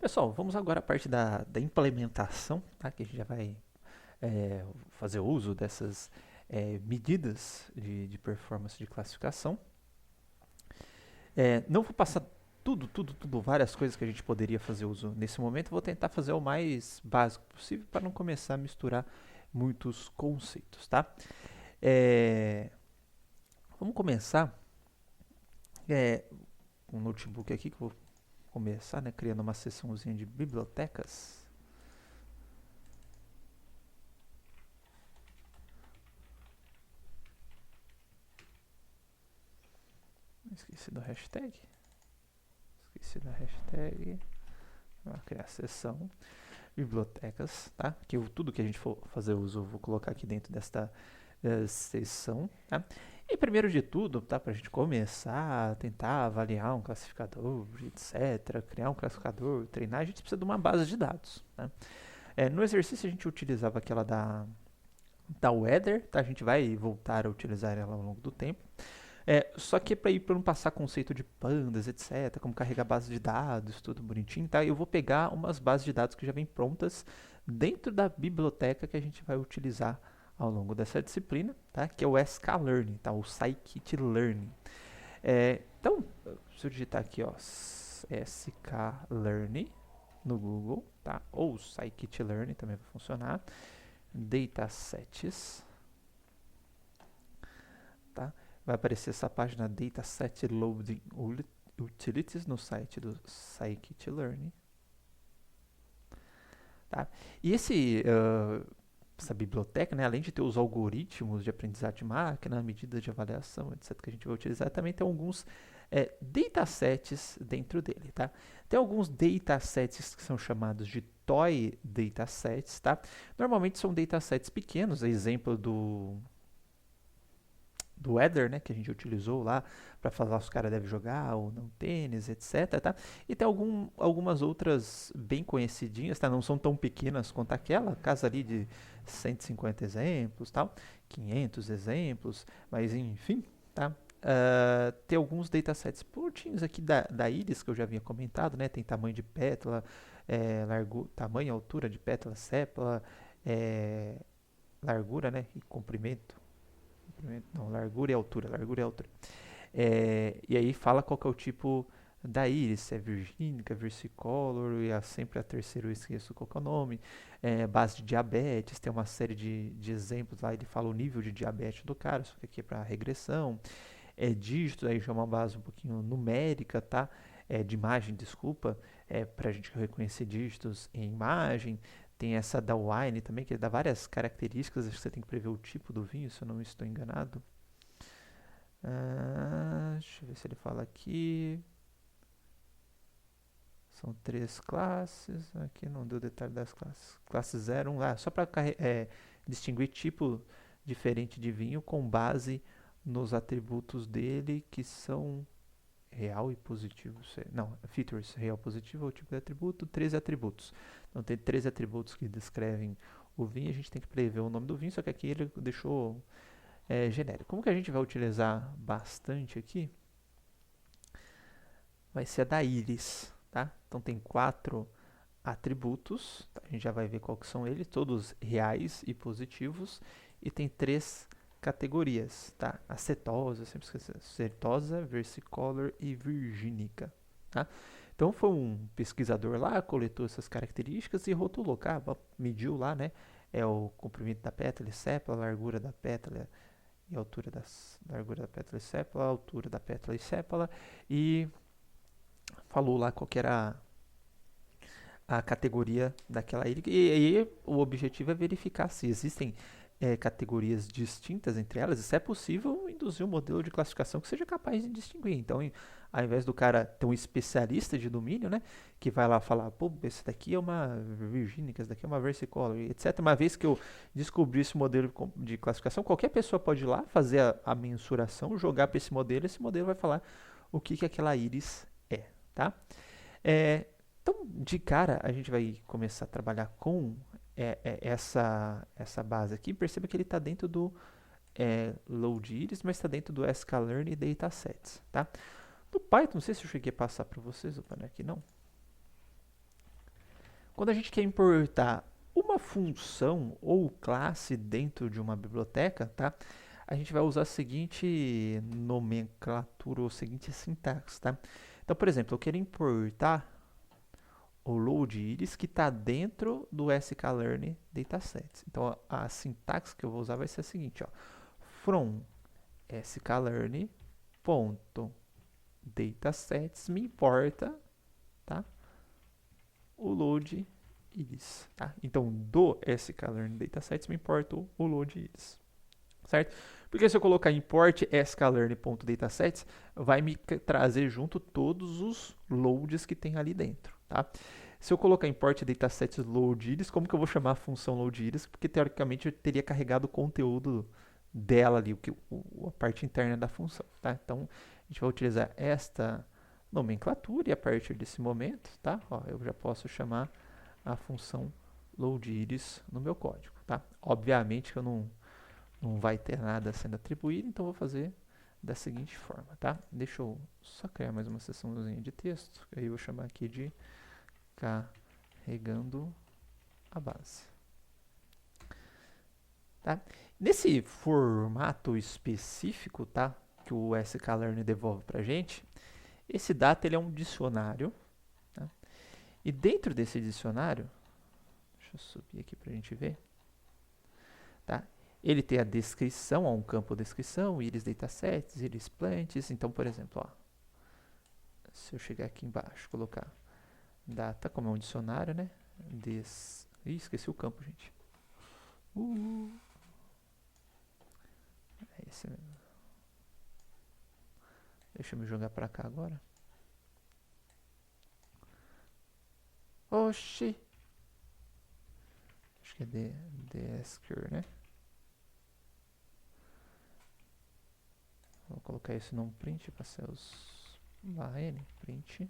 Pessoal, vamos agora à parte da implementação, tá? Que a gente já vai fazer uso dessas medidas de performance de classificação. Não vou passar tudo, várias coisas que a gente poderia fazer uso nesse momento. Vou tentar fazer o mais básico possível para não começar a misturar muitos conceitos, tá? É, Vamos começar com um notebook aqui, que eu vou começar, né, criando uma seçãozinha de bibliotecas. Esqueci do hashtag. Vou criar a seção bibliotecas, tá? Tudo que a gente for fazer uso, eu vou colocar aqui dentro desta seção, tá? E primeiro de tudo, tá? Para a gente começar a tentar avaliar um classificador, etc., criar um classificador, treinar, a gente precisa de uma base de dados, tá? No exercício a gente utilizava aquela da Weather, tá? A gente vai voltar a utilizar ela ao longo do tempo. Só que para não passar conceito de pandas, etc., como carregar base de dados, tudo bonitinho, tá? Eu vou pegar umas bases de dados que já vêm prontas dentro da biblioteca que a gente vai utilizar ao longo dessa disciplina, tá? Que é o sklearn, tá? O scikit-learn. Então, se eu digitar aqui, ó, sklearn no Google, tá? Ou scikit-learn também vai funcionar. Datasets, tá? Vai aparecer essa página Dataset Loading Utilities no site do scikit-learn. Tá? E essa biblioteca, né, além de ter os algoritmos de aprendizado de máquina, medidas de avaliação, etc., que a gente vai utilizar, também tem alguns datasets dentro dele. Tá? Tem alguns datasets que são chamados de toy datasets. Tá? Normalmente são datasets pequenos, exemplo do Weather, né, que a gente utilizou lá para falar se os caras devem jogar ou não tênis, etc. Tá? E tem algumas outras bem conhecidinhas, tá? Não são tão pequenas quanto aquela, casa ali de 150 exemplos, tal, 500 exemplos, mas enfim, tá? Tem alguns datasets curtinhos aqui da Iris, que eu já havia comentado, né? Tem tamanho de pétala, tamanho e altura de pétala, sépala, largura, né? E comprimento. Não, largura e altura. E aí fala qual que é o tipo da íris, se é virgínica, versicolor, e sempre a terceira eu esqueço qual que é o nome. Base de diabetes, tem uma série de exemplos lá, ele fala o nível de diabetes do cara, isso aqui é para regressão. Dígitos, aí já é uma base um pouquinho numérica, tá? De imagem, desculpa, para a gente reconhecer dígitos em imagem. Tem essa da wine também, que dá várias características, acho que você tem que prever o tipo do vinho, se eu não estou enganado. Deixa eu ver se ele fala aqui. São 3 classes. Aqui não deu detalhe das classes. Classe 0, 1. Só para distinguir tipo diferente de vinho com base nos atributos dele, que são real e positivo. Não, features, real, positivo é o tipo de atributo, 13 atributos. Então tem 13 atributos que descrevem o vinho, a gente tem que prever o nome do vinho, só que aqui ele deixou genérico. Como que a gente vai utilizar bastante aqui? Vai ser a da íris, tá? Então tem 4 atributos, tá? A gente já vai ver qual que são eles, todos reais e positivos, e tem 3 categorias, tá? Acetosa, sempre esqueci, acetosa, versicolor e virgínica, tá? Então foi um pesquisador lá, coletou essas características e rotulou, mediu lá, né? O comprimento da pétala e sépala, a largura da pétala e a altura largura da pétala e sépala, a altura da pétala e sépala, e falou lá qual que era a categoria daquela ilha. E aí o objetivo é verificar se existem categorias distintas entre elas, e se é possível induzir um modelo de classificação que seja capaz de distinguir. Então, ao invés do cara ter um especialista de domínio, né, que vai lá falar, pô, esse daqui é uma virgínica, esse daqui é uma versicolor, etc. Uma vez que eu descobri esse modelo de classificação, qualquer pessoa pode ir lá fazer a mensuração, jogar para esse modelo vai falar o que aquela íris é, tá? Então, de cara, a gente vai começar a trabalhar com essa base aqui. Perceba que ele está dentro do Load-Iris, mas está dentro do sklearn e datasets, tá? No Python, não sei se eu cheguei a passar para vocês, opa, não é aqui não. Quando a gente quer importar uma função ou classe dentro de uma biblioteca, tá? A gente vai usar a seguinte nomenclatura ou a seguinte sintaxe, tá? Então, por exemplo, eu quero importar o load_iris que está dentro do sklearn datasets. Então, a sintaxe que eu vou usar vai ser a seguinte, ó. From sklearn ponto datasets me importa, tá? O load_iris, tá? Então, do sklearn datasets me importa o load_iris, certo? Porque se eu colocar import sklearn.datasets, vai me trazer junto todos os loads que tem ali dentro, tá? Se eu colocar import datasets load_iris, como que eu vou chamar a função load_iris? Porque teoricamente eu teria carregado o conteúdo dela ali, a parte interna da função, tá? Então, a gente vai utilizar esta nomenclatura e a partir desse momento, tá? Ó, eu já posso chamar a função load_iris no meu código, tá? Obviamente que eu não vai ter nada sendo atribuído, então vou fazer da seguinte forma, tá? Deixa eu só criar mais uma seçãozinha de texto, aí eu vou chamar aqui de carregando a base. Tá? Nesse formato específico, tá, que o sklearn devolve para a gente, esse data ele é um dicionário, tá? E dentro desse dicionário, deixa eu subir aqui para a gente ver, tá? Ele tem a descrição, ó, um campo descrição, iris datasets, iris plants. Então, por exemplo, ó, se eu chegar aqui embaixo, colocar data, como é um dicionário, né? Ih, esqueci o campo, gente. É esse mesmo. Deixa eu me jogar pra cá agora. Oxi! Acho que é Desker, né? Vou colocar isso num print para ser os /n, print.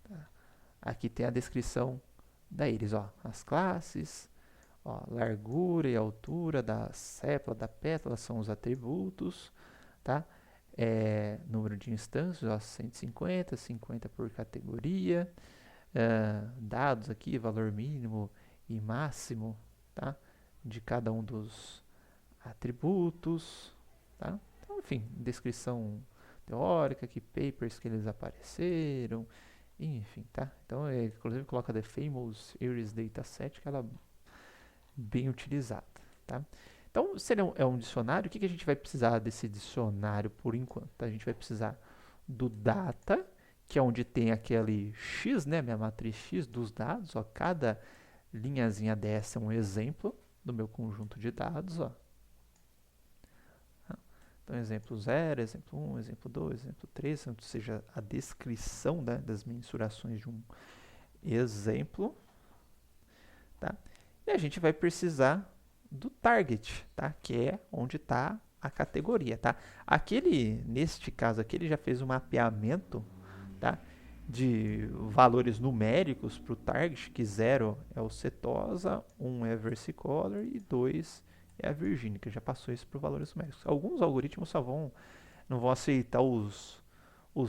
Tá. Aqui tem a descrição da íris, ó, as classes, ó, largura e altura da sépala, da pétala são os atributos, tá? Número de instâncias, ó, 150, 50 por categoria, dados aqui, valor mínimo e máximo, tá? De cada um dos atributos, tá? Então, enfim, descrição teórica, que papers que eles apareceram, enfim, tá? Então, inclusive coloca the famous iris dataset, que ela é bem utilizada, tá? Então, se ele é um dicionário, o que a gente vai precisar desse dicionário por enquanto? Tá? A gente vai precisar do data, que é onde tem aquele x, né, minha matriz x dos dados, ó, cada linhazinha dessa é um exemplo do meu conjunto de dados, ó. Então, exemplo 0, exemplo 1, exemplo 2, exemplo 3, ou seja, a descrição, né, das mensurações de um exemplo, tá? E a gente vai precisar do target, tá? Que é onde está a categoria, tá? Neste caso aqui, ele já fez um mapeamento, tá? De valores numéricos para o target, que 0 é o setosa, 1 é versicolor e 2 é a virgínica. Já passou isso para valores numéricos. Alguns algoritmos não vão aceitar os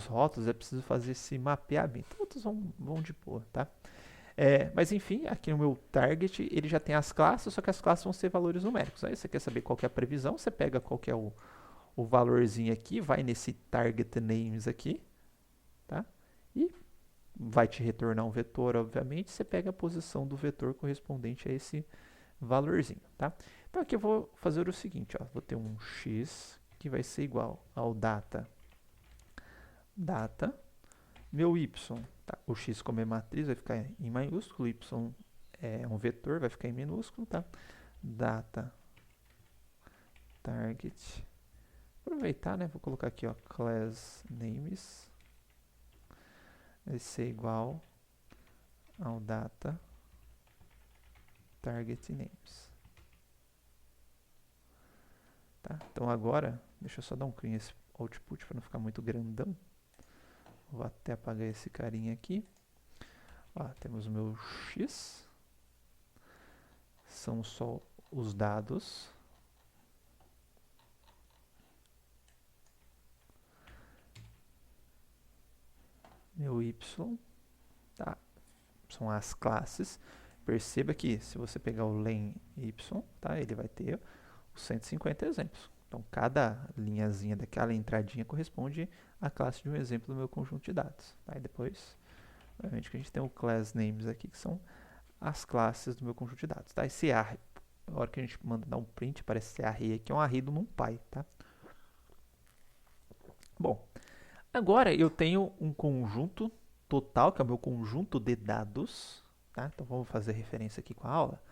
rótulos, é preciso fazer esse mapeamento. Outros vão de boa, tá? Mas enfim, aqui no meu target ele já tem as classes, só que as classes vão ser valores numéricos. Aí você quer saber qual que é a previsão, você pega qual que é o valorzinho aqui, vai nesse target names aqui, tá? E vai te retornar um vetor, obviamente, você pega a posição do vetor correspondente a esse valorzinho, tá? Então aqui eu vou fazer o seguinte, ó, vou ter um x que vai ser igual ao data, meu y, tá? O x como é matriz vai ficar em maiúsculo, y é um vetor, vai ficar em minúsculo, tá? Data target. Aproveitar, né? Vou colocar aqui, ó, class names vai ser igual ao data target names. Tá? Então agora, deixa eu só dar um clean nesse output para não ficar muito grandão. Vou até apagar esse carinha aqui. Ó, temos o meu x. São só os dados. meu y, tá? São as classes. Perceba que se você pegar o len y, tá? Ele vai ter os 150 exemplos. Então, cada linhazinha daquela entradinha corresponde à classe de um exemplo do meu conjunto de dados. Tá? E depois, obviamente, que a gente tem o class names aqui, que são as classes do meu conjunto de dados. Tá? Esse array, na hora que a gente manda dar um print, parece ser array aqui, é um array do NumPy. Tá? Bom, agora eu tenho um conjunto total, que é o meu conjunto de dados. Tá? Então, vamos fazer referência aqui com a aula.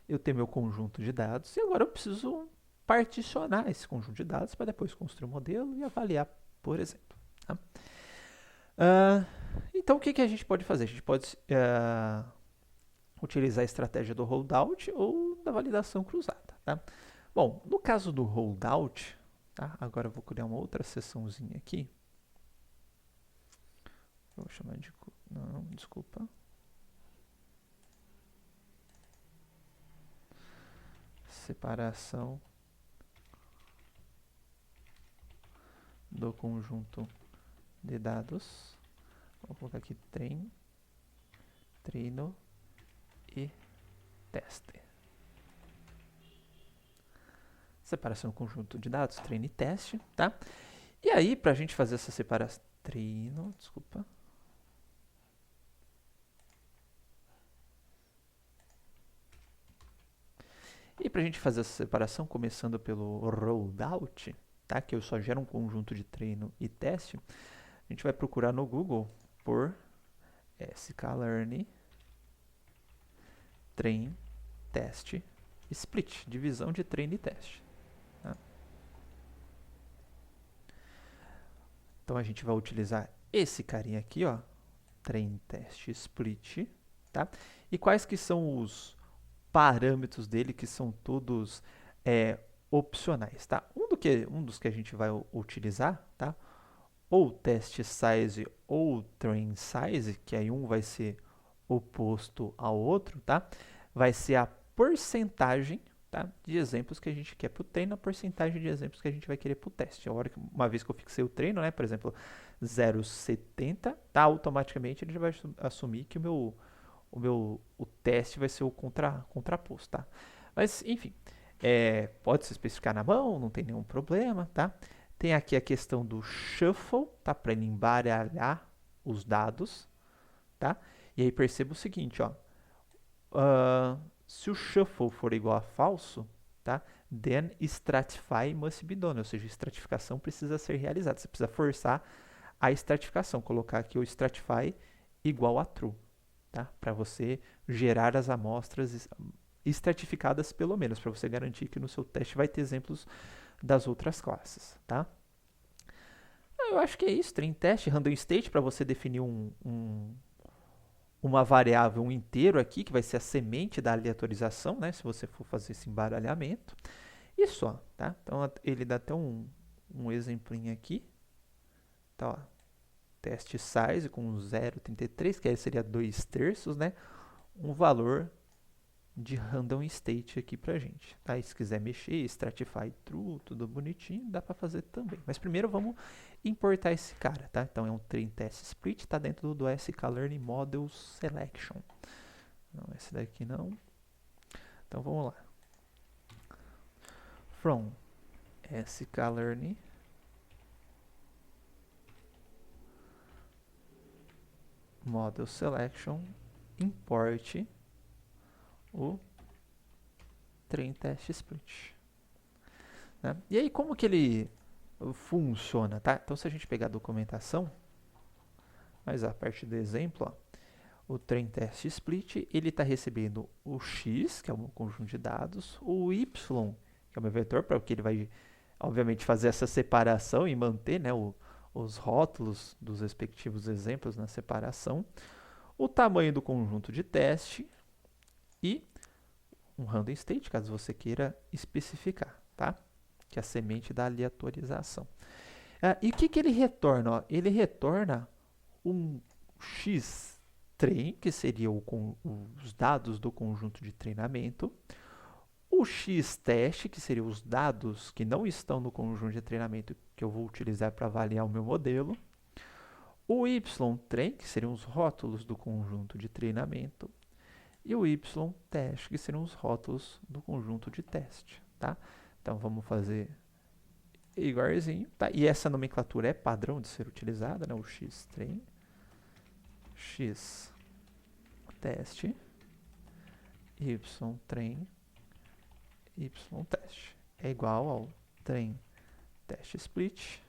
Eu tenho meu conjunto de dados e agora eu preciso particionar esse conjunto de dados para depois construir um modelo e avaliar, por exemplo. Tá? Então, o que a gente pode fazer? A gente pode utilizar a estratégia do holdout ou da validação cruzada. Tá? Bom, no caso do holdout, tá? Agora eu vou criar uma outra seçãozinha aqui. Vou chamar de... Não, desculpa. Separação do conjunto de dados. Vou colocar aqui treino e teste. Separação do conjunto de dados, treino e teste, tá? E aí, para a gente fazer essa separação... Treino, desculpa. E para a gente fazer essa separação, começando pelo rollout, tá? Que eu só gero um conjunto de treino e teste, a gente vai procurar no Google por sklearn train teste split, divisão de treino e teste. Tá? Então a gente vai utilizar esse carinha aqui, ó, train teste split, tá? E quais que são os parâmetros dele, que são todos opcionais, tá? Um dos que a gente vai utilizar, tá? Ou test size ou train size, que aí um vai ser oposto ao outro, tá? Vai ser a porcentagem, tá? De exemplos que a gente quer para o treino, a porcentagem de exemplos que a gente vai querer para o teste. Uma vez que eu fixei o treino, né? Por exemplo, 0,70, tá? Automaticamente ele já vai assumir que o teste vai ser o contraposto, tá? Mas, enfim, pode se especificar na mão, não tem nenhum problema, tá? Tem aqui a questão do shuffle, tá? Para ele embaralhar os dados, tá? E aí perceba o seguinte, ó. Se o shuffle for igual a falso, tá? Then stratify must be done, ou seja, a estratificação precisa ser realizada. Você precisa forçar a estratificação, colocar aqui o stratify igual a true, tá? Para você gerar as amostras estratificadas pelo menos, para você garantir que no seu teste vai ter exemplos das outras classes, tá? Eu acho que é isso, train teste, random state, para você definir uma variável, um inteiro aqui, que vai ser a semente da aleatorização, né? Se você for fazer esse embaralhamento. E só, tá? Então, ele dá até um exemplinho aqui. Tá, ó. Teste size com 0,33, que aí seria 2/3, né? Um valor de random state aqui pra gente, tá? E se quiser mexer, stratify true, tudo bonitinho, dá pra fazer também. Mas primeiro vamos importar esse cara, tá? Então é um train test split, tá dentro do sklearn model selection. Não, esse daqui não. Então vamos lá. From sklearn model selection, import o train test split. Né? E aí, como que ele funciona, tá? Então, se a gente pegar a documentação, mas a partir do exemplo, ó, o train test split, ele está recebendo o x, que é o conjunto de dados, o y, que é o meu vetor, para que ele vai, obviamente, fazer essa separação e manter, né, os rótulos dos respectivos exemplos na separação, o tamanho do conjunto de teste e um random state, caso você queira especificar, tá? Que é a semente da aleatorização. E o que ele retorna? Ó? Ele retorna um x-train, que seria os dados do conjunto de treinamento, O x-teste, que seriam os dados que não estão no conjunto de treinamento que eu vou utilizar para avaliar o meu modelo. O y-train, que seriam os rótulos do conjunto de treinamento. E o y-teste, que seriam os rótulos do conjunto de teste. Tá? Então, vamos fazer igualzinho. Tá? E essa nomenclatura é padrão de ser utilizada, né? O x-train, x-teste, y-train, y-teste. É igual ao train teste split.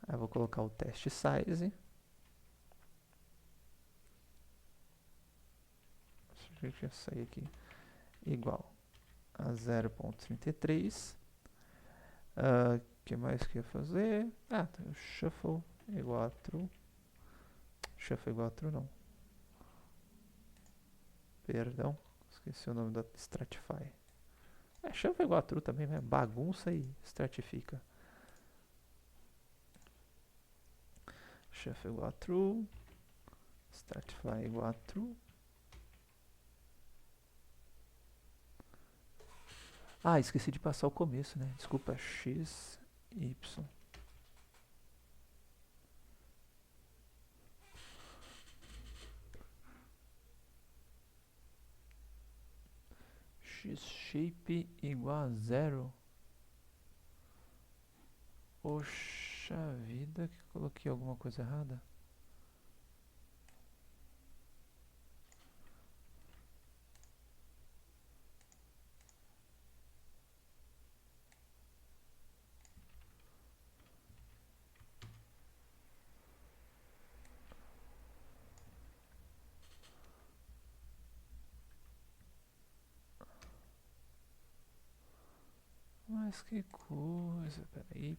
Aí eu vou colocar o teste size. Deixa eu sair aqui. Igual a 0.33. O que mais que eu ia fazer? Tem o shuffle igual a true. Shuffle igual a true não. Perdão, esqueci o nome da Stratify. Shuffle igual a true também, né? Bagunça e stratifica. Shuffle igual a true. Stratify igual a true. Esqueci de passar o começo, né? Desculpa, x, y. X-shape igual a 0. Poxa vida, que coloquei alguma coisa errada. Mas que coisa. Peraí.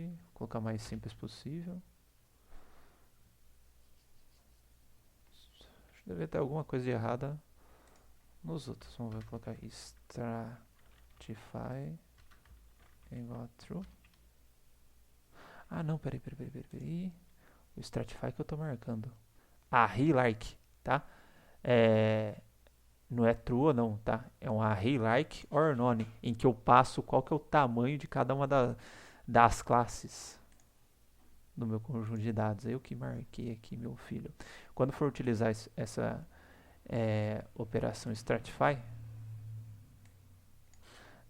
Vou colocar o mais simples possível. Acho que deve ter alguma coisa de errada nos outros. Vamos ver, vou colocar stratify igual a true. Não, peraí. O stratify que eu tô marcando. Array like, tá? Não é true ou não, tá? É um array like or none, em que eu passo qual que é o tamanho de cada uma das classes do meu conjunto de dados. Eu que marquei aqui, meu filho. Quando for utilizar essa operação stratify,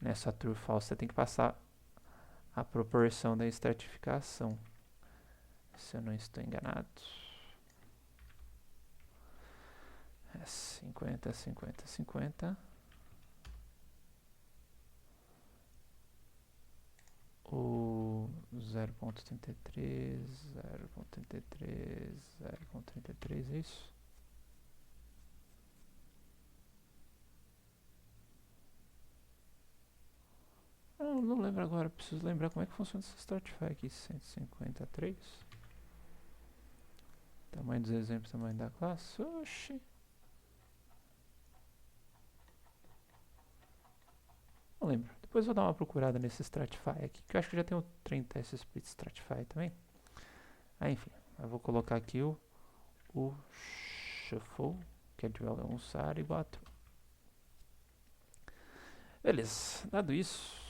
nessa true false, você tem que passar a proporção da estratificação. Se eu não estou enganado. 50, 50, 50. O 0.33, 0.33, 0.33, é isso? Eu não lembro agora, preciso lembrar como é que funciona esse Stratify aqui. 153. Tamanho dos exemplos, tamanho da classe. Oxi. Não lembro. Depois vou dar uma procurada nesse Stratify aqui, que eu acho que já tem o Train Test Split Stratify também. Enfim, eu vou colocar aqui o shuffle, que é de balançar igual a true. Beleza, dado isso,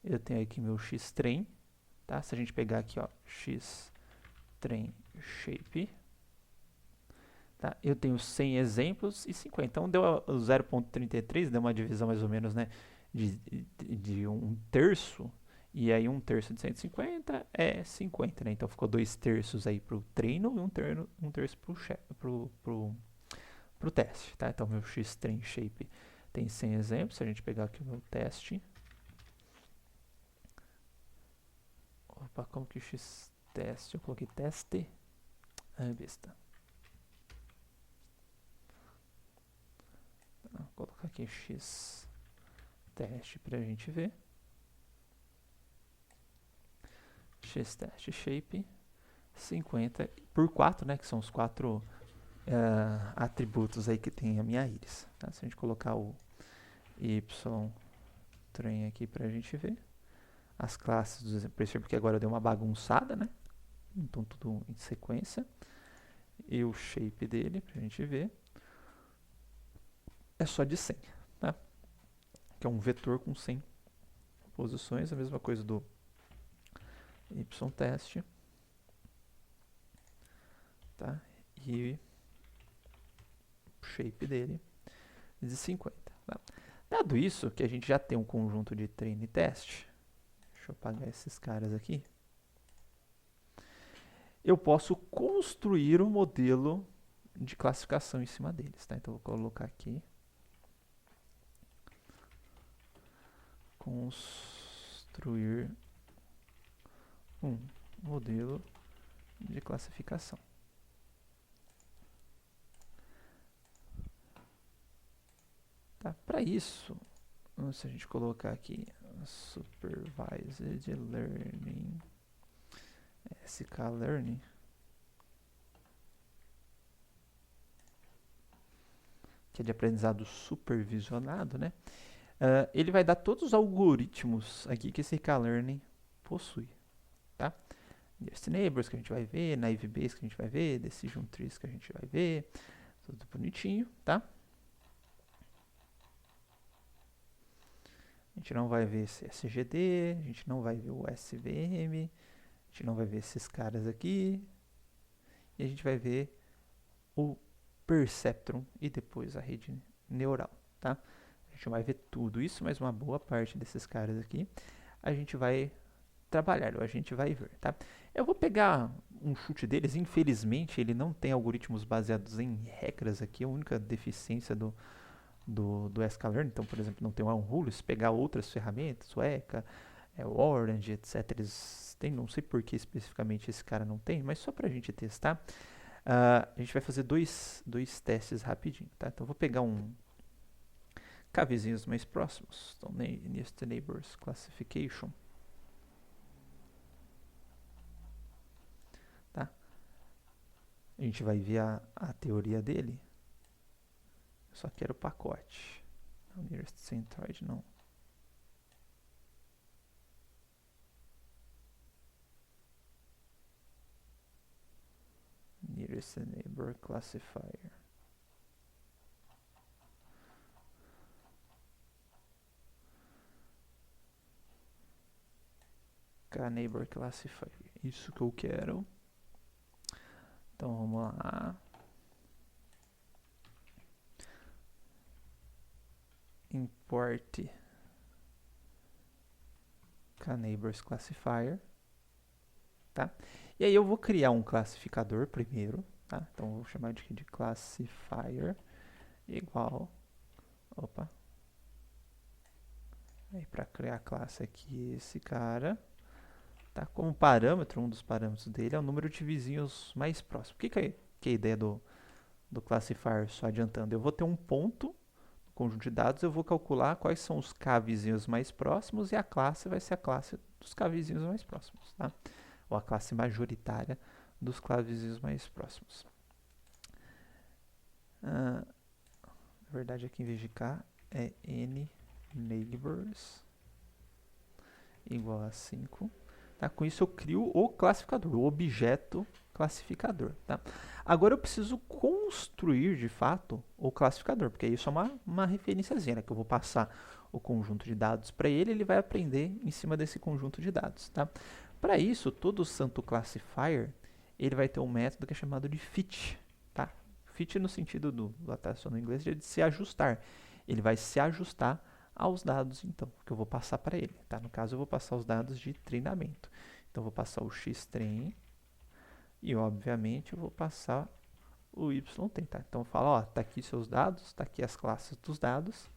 eu tenho aqui meu x-train, tá? Se a gente pegar aqui, ó, x-train shape, tá? Eu tenho 100 exemplos e 50. Então deu 0.33, deu uma divisão mais ou menos, né, de um terço. E aí 1/3 de 150 é 50, né? Então ficou 2/3 aí pro treino e 1/3 pro teste, tá? Então meu x-train shape tem 100 exemplos. Se a gente pegar aqui o meu teste. Opa, como que x-teste? Eu coloquei teste. Besta. Vou colocar aqui x-teste pra gente ver. X-teste shape 50 por 4, né? Que são os 4 atributos aí que tem a minha íris. Tá? Se a gente colocar o y-train aqui pra gente ver. As classes dos exemplos, percebe que agora deu uma bagunçada, né? Então tudo em sequência. E o shape dele, pra gente ver. é só de 100, tá? Que é um vetor com 100 posições, a mesma coisa do y-teste, tá? E o shape dele de 50, tá? Dado isso, que a gente já tem um conjunto de treino e teste, deixa eu apagar esses caras aqui, eu posso construir um modelo de classificação em cima deles, tá? Então, eu vou colocar aqui, construir um modelo de classificação. Tá? Para isso, se a gente colocar aqui Supervised Learning, sklearning, que é de aprendizado supervisionado, né? Ele vai dar todos os algoritmos aqui que esse sklearning possui, tá? Nearest Neighbors que a gente vai ver, Naive Bayes que a gente vai ver, Decision Trees que a gente vai ver, tudo bonitinho, tá? A gente não vai ver esse SGD, a gente não vai ver o SVM, a gente não vai ver esses caras aqui, e a gente vai ver o Perceptron e depois a rede neural, tá? A gente vai ver tudo isso, mas uma boa parte desses caras aqui a gente vai trabalhar, ou a gente vai ver, tá? Eu vou pegar um chute deles, infelizmente ele não tem algoritmos baseados em regras aqui, a única deficiência do sklearn, então, por exemplo, não tem o unruly, se pegar outras ferramentas, o ECA, o Orange, etc, eles têm, não sei por que especificamente esse cara não tem, mas só pra gente testar, a gente vai fazer dois testes rapidinho, tá? Então, eu vou pegar vizinhos mais próximos, então, Nearest Neighbors Classification, tá? A gente vai ver a teoria dele, eu só quero o pacote, não, Nearest Centroid não. Nearest Neighbor Classifier. Neighbor Classifier. Isso que eu quero. Então vamos lá. Import Neighbors Classifier. Tá? E aí eu vou criar um classificador primeiro. Tá? Então eu vou chamar de classifier igual. Opa. Aí para criar a classe aqui, esse cara. Tá? Como parâmetro, um dos parâmetros dele é o número de vizinhos mais próximos. O que é a ideia do classifier, só adiantando? Eu vou ter um ponto no conjunto de dados, eu vou calcular quais são os k vizinhos mais próximos e a classe vai ser a classe dos k vizinhos mais próximos, tá? Ou a classe majoritária dos k vizinhos mais próximos. Na verdade, aqui em vez de k é n neighbors igual a 5. Tá? Com isso eu crio o classificador, o objeto classificador. Tá? Agora eu preciso construir de fato o classificador, porque isso é uma referenciazinha, né? Que eu vou passar o conjunto de dados para ele, ele vai aprender em cima desse conjunto de dados. Tá? Para isso, todo santo classifier ele vai ter um método que é chamado de fit. Tá? Fit no sentido da tradução no inglês de se ajustar. Ele vai se ajustar aos dados, então, que eu vou passar para ele. Tá? No caso, eu vou passar os dados de treinamento. Então, eu vou passar o xtrain e, obviamente, eu vou passar o ytrain. Tá? Então, eu falo, ó, tá aqui seus dados, tá aqui as classes dos dados.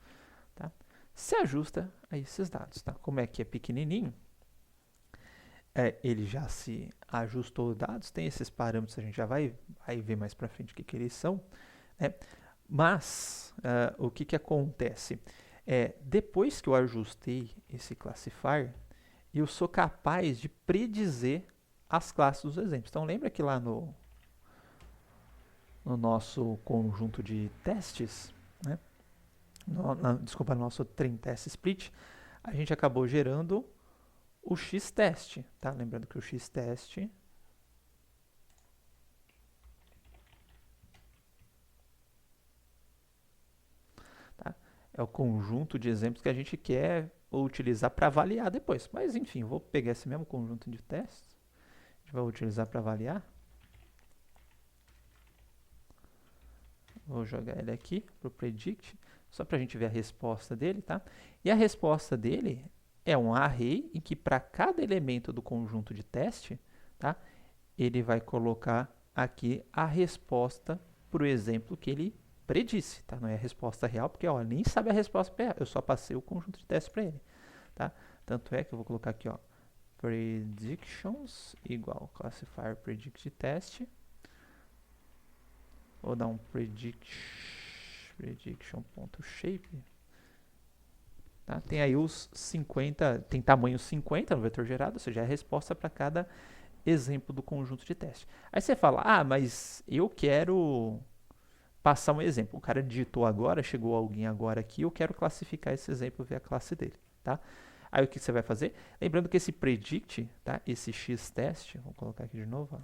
Tá? Se ajusta a esses dados. Tá? Como é que é pequenininho, ele já se ajustou os dados, tem esses parâmetros, a gente já vai ver mais para frente o que eles são. Né? Mas, o que acontece? Depois que eu ajustei esse classifier, eu sou capaz de predizer as classes dos exemplos. Então, lembra que lá no nosso conjunto de testes, né? Desculpa, no nosso train test split, a gente acabou gerando o x-test. Tá? Lembrando que o x-test é o conjunto de exemplos que a gente quer utilizar para avaliar depois. Mas enfim, vou pegar esse mesmo conjunto de testes, a gente vai utilizar para avaliar. Vou jogar ele aqui para o predict, só para a gente ver a resposta dele, tá? E a resposta dele é um array em que para cada elemento do conjunto de teste, tá? Ele vai colocar aqui a resposta para o exemplo que ele predisse, tá? Não é a resposta real, porque ó, nem sabe a resposta real, eu só passei o conjunto de testes para ele, tá? Tanto é que eu vou colocar aqui, ó, predictions igual classifier predict test. Vou dar um prediction.shape. Tá? Tem aí os 50, tem tamanho 50 no vetor gerado, ou seja, é a resposta para cada exemplo do conjunto de teste. Aí você fala, ah, mas eu quero passar um exemplo. O cara digitou agora, chegou alguém agora aqui, eu quero classificar esse exemplo via a classe dele, tá? Aí o que você vai fazer? Lembrando que esse predict, tá? Esse xtest, vou colocar aqui de novo, ó.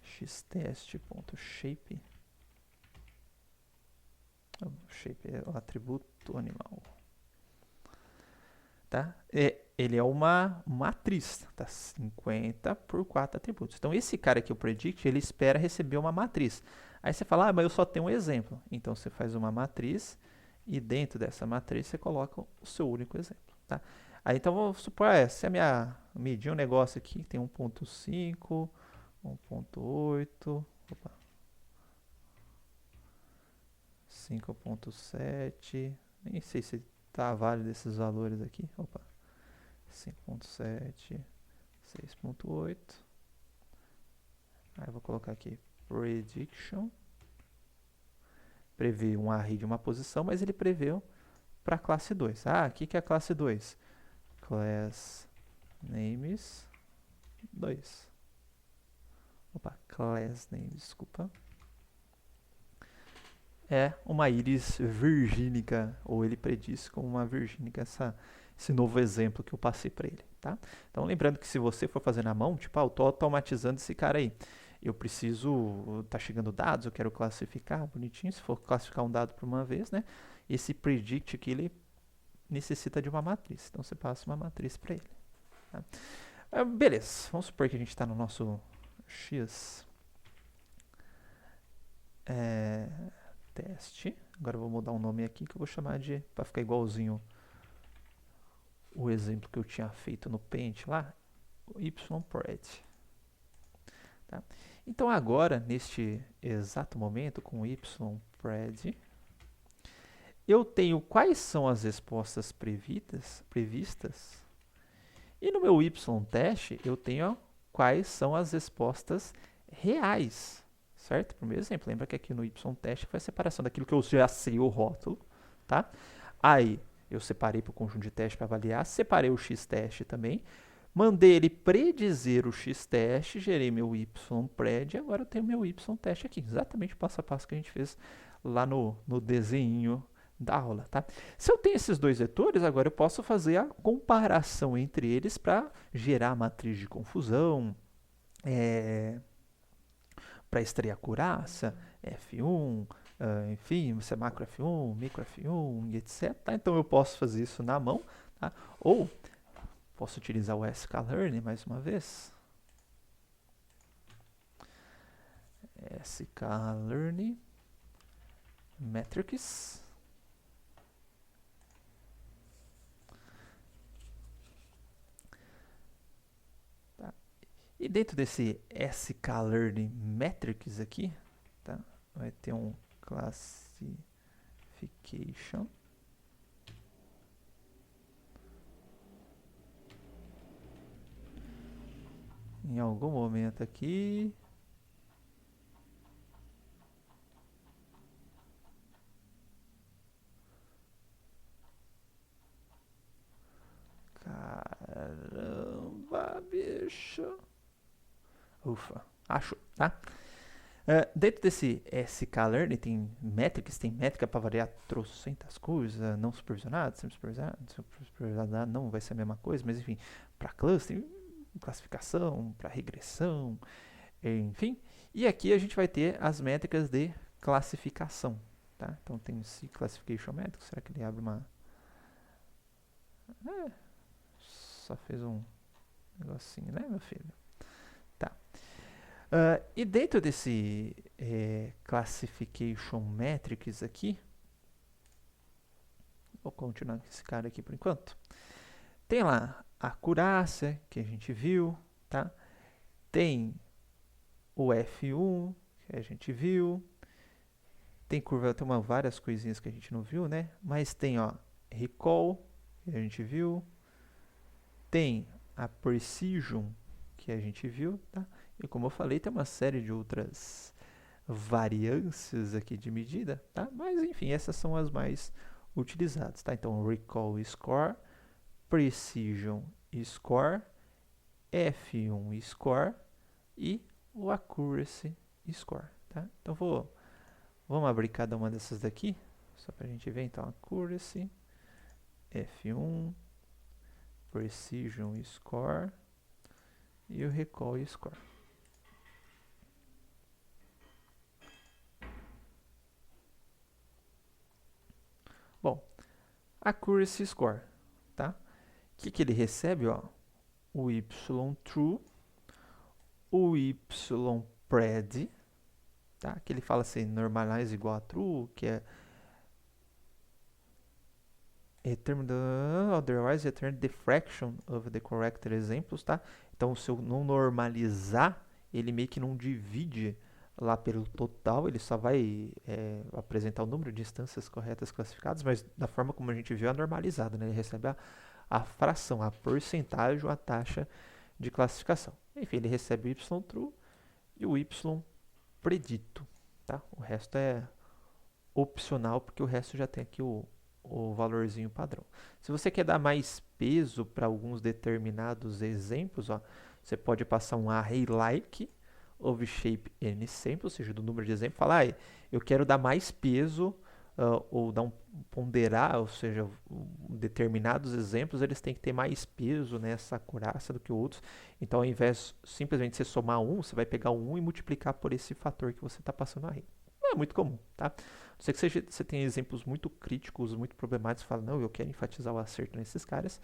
xtest.shape. Shape é o atributo animal. Tá? Ele é uma matriz, tá? 50 por 4 atributos. Então, esse cara aqui, o predict, ele espera receber uma matriz. Aí você fala, ah, mas eu só tenho um exemplo. Então, você faz uma matriz e dentro dessa matriz você coloca o seu único exemplo. Tá? Aí, então, vamos supor, se a minha medir um negócio aqui, tem 1.5, 1.8, 5.7, nem sei se tá válido esses valores aqui. 5.7, 6.8. Aí eu vou colocar aqui prediction. Prevê um array de uma posição, mas ele preveu para a classe 2. Ah, o que é a classe 2? Class names 2. Class names, desculpa. É uma íris virgínica, ou ele predisse como uma virgínica esse novo exemplo que eu passei para ele, tá? Então, lembrando que se você for fazer na mão, tipo, eu estou automatizando esse cara aí. Eu preciso, tá chegando dados, eu quero classificar, bonitinho, se for classificar um dado por uma vez, né? Esse predict aqui, ele necessita de uma matriz, então você passa uma matriz para ele. Tá? Beleza, vamos supor que a gente está no nosso X teste. Agora eu vou mudar um nome aqui que eu vou chamar de, para ficar igualzinho o exemplo que eu tinha feito no Paint lá, o ypred. Tá? Então agora, neste exato momento, com o ypred, eu tenho quais são as respostas previstas e no meu ytest eu tenho quais são as respostas reais. Certo? Primeiro exemplo, lembra que aqui no ytest foi a separação daquilo que eu já sei o rótulo, tá? Aí eu separei para o conjunto de teste para avaliar, separei o xtest também, mandei ele predizer o xtest, gerei meu ypred e agora eu tenho meu ytest aqui, exatamente o passo a passo que a gente fez lá no desenho da aula, tá? Se eu tenho esses dois vetores, agora eu posso fazer a comparação entre eles para gerar a matriz de confusão, para extrair a curaça, F1, enfim, você é macro F1, micro F1, etc. Tá? Então eu posso fazer isso na mão, tá? Ou posso utilizar o sklearn mais uma vez. sklearn metrics. E dentro desse sklearn metrics aqui, tá? Vai ter um classification. Em algum momento aqui. Caramba, bicho. Ufa, achou, tá? Dentro desse sklearn tem métricas, tem métrica para variar trocentas coisas, não supervisionado, supervisionado não vai ser a mesma coisa, mas enfim, para cluster, classificação, para regressão, enfim. E aqui a gente vai ter as métricas de classificação, tá? Então tem o C Classification Metrics. Será que ele abre uma... Só fez um negocinho, né, meu filho? Tá. E dentro desse Classification Metrics aqui, vou continuar com esse cara aqui por enquanto. Tem lá a acurácia, que a gente viu, tá? Tem o F1, que a gente viu. Tem curva, tem várias coisinhas que a gente não viu, né? Mas tem, ó, recall, que a gente viu. Tem a precision, que a gente viu, tá? E como eu falei, tem uma série de outras variâncias aqui de medida, tá? Mas enfim, essas são as mais utilizadas, tá? Então, recall score, precision score, F1 score e o accuracy score, tá? Então vamos abrir cada uma dessas daqui, só para a gente ver. Então, accuracy, F1, precision score e o recall score. Bom, accuracy score, tá? O que ele recebe, ó? O y true, o y pred, tá? Que ele fala assim, normalize igual a true, que é return the, otherwise return the fraction of the correct examples, tá? Então, se eu não normalizar, ele meio que não divide lá pelo total, ele só vai apresentar o número de instâncias corretas classificadas, mas da forma como a gente viu, é normalizado, né? Ele recebe a fração, a porcentagem ou a taxa de classificação. Enfim, ele recebe o y true e o y predito, tá? O resto é opcional, porque o resto já tem aqui o valorzinho padrão. Se você quer dar mais peso para alguns determinados exemplos, ó, você pode passar um array like of shape n sample, ou seja, do número de exemplos, falar, eu quero dar mais peso ou dar ponderar, ou seja, determinados exemplos eles têm que ter mais peso nessa acurácia do que outros. Então, ao invés simplesmente de você somar um, você vai pegar um e multiplicar por esse fator que você está passando no array. Não é muito comum, tá? Não sei que você tem exemplos muito críticos, muito problemáticos, fala, não, eu quero enfatizar o acerto nesses caras.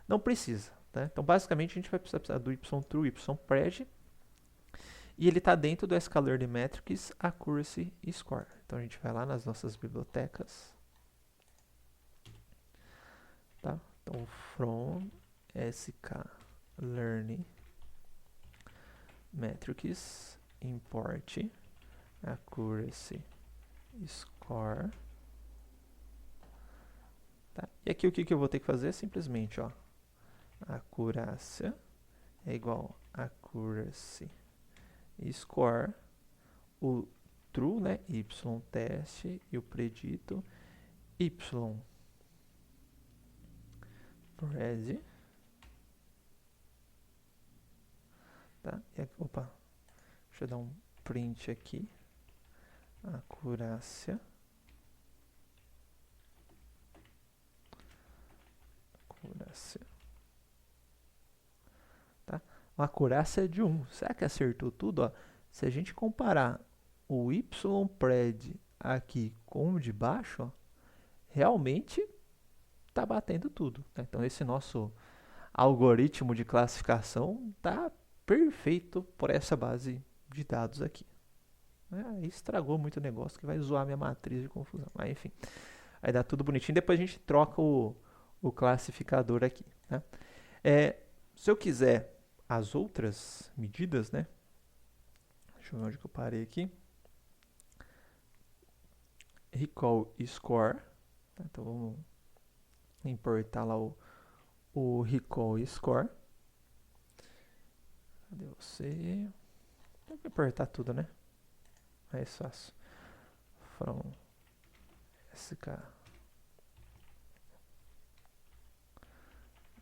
Não precisa, tá? Então, basicamente, a gente vai precisar do y-true, y-pred, e ele está dentro do Scholarly Metrics Accuracy Score. Então, a gente vai lá nas nossas bibliotecas, tá? Então, from sklearn metrics import accuracy score. Tá? E aqui o que eu vou ter que fazer? Simplesmente, ó, acurácia é igual a accuracy score, o true, né, y teste e o predito y pred, tá? E aqui, opa, deixa eu dar um print aqui, acurácia, tá? A acurácia é de 1. Será que acertou tudo? Ó? Se a gente comparar o y-pred aqui com o de baixo, ó, realmente está batendo tudo. Tá? Então, esse nosso algoritmo de classificação está perfeito por essa base de dados aqui. Estragou muito o negócio, que vai zoar minha matriz de confusão. Mas, enfim, aí dá tudo bonitinho. Depois a gente troca o classificador aqui. Né? Se eu quiser as outras medidas, né? Deixa eu ver onde que eu parei aqui. Recall score. Tá? Então vamos importar lá o recall score. Cadê você? Tem que apertar tudo, né? Mais fácil. From SK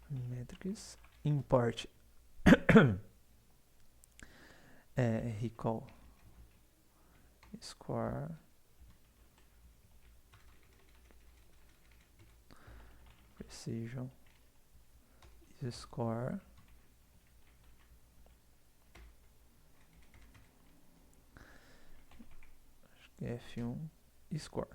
metrics import recall score precision score F1 score.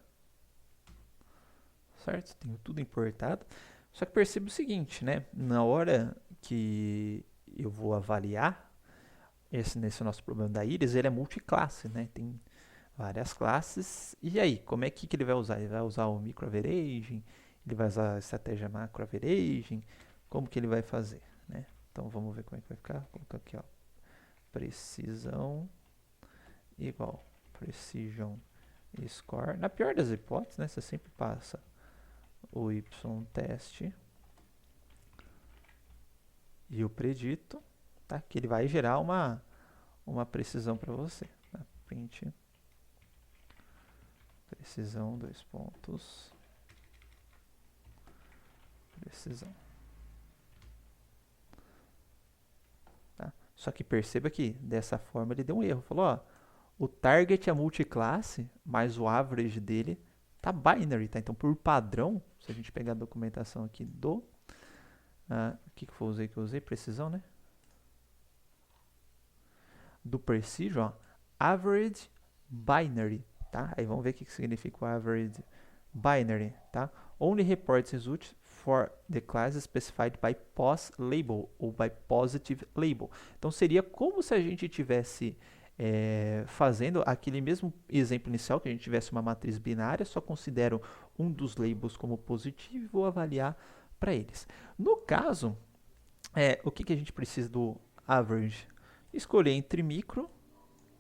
certo? Tenho tudo importado. Só que percebo o seguinte, né? Na hora que eu vou avaliar nesse nosso problema da íris, ele é multiclasse, né? Tem várias classes. E aí, como é que ele vai usar? Ele vai usar o microaveraging? Ele vai usar a estratégia macroaveraging? Como que ele vai fazer, né? Então vamos ver como é que vai ficar. Vou colocar aqui, ó, precisão igual precision score. Na pior das hipóteses, né, você sempre passa o y-teste e o predito, tá? Que ele vai gerar uma precisão para você. Tá? Print precisão, dois pontos, precisão. Tá? Só que perceba que dessa forma ele deu um erro. Falou, ó, o target é multiclasse, mas o average dele tá binary, tá? Então, por padrão, se a gente pegar a documentação aqui do... o que foi que eu usei? Precisão, né? Do Precision, ó, average binary, tá? Aí vamos ver o que significa o average binary, tá? Only reports results for the class specified by POS label ou by positive label. Então seria como se a gente tivesse fazendo aquele mesmo exemplo inicial, que a gente tivesse uma matriz binária, só considero um dos labels como positivo e vou avaliar para eles. No caso, o que a gente precisa do average? Escolher entre micro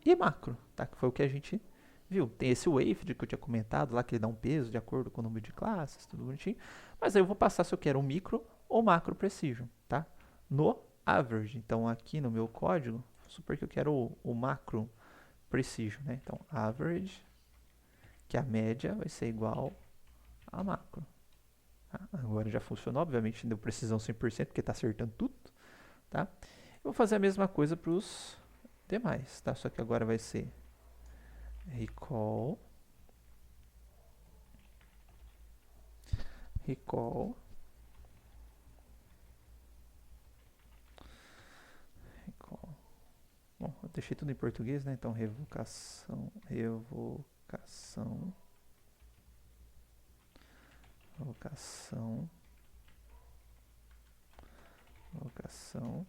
e macro, tá? Que foi o que a gente viu. Tem esse wave que eu tinha comentado lá, que ele dá um peso de acordo com o número de classes, tudo bonitinho. Mas aí eu vou passar se eu quero um micro ou macro precision, tá? No average. Então aqui no meu código, supor que eu quero o macro precision, né? Então average, que a média vai ser igual a macro. Tá? Agora já funcionou, obviamente deu precisão 100%, porque está acertando tudo, tá? Eu vou fazer a mesma coisa para os demais, tá? Só que agora vai ser recall, recall, recall. Bom, eu deixei tudo em português, né? Então, revocação, revocação, revocação, revocação.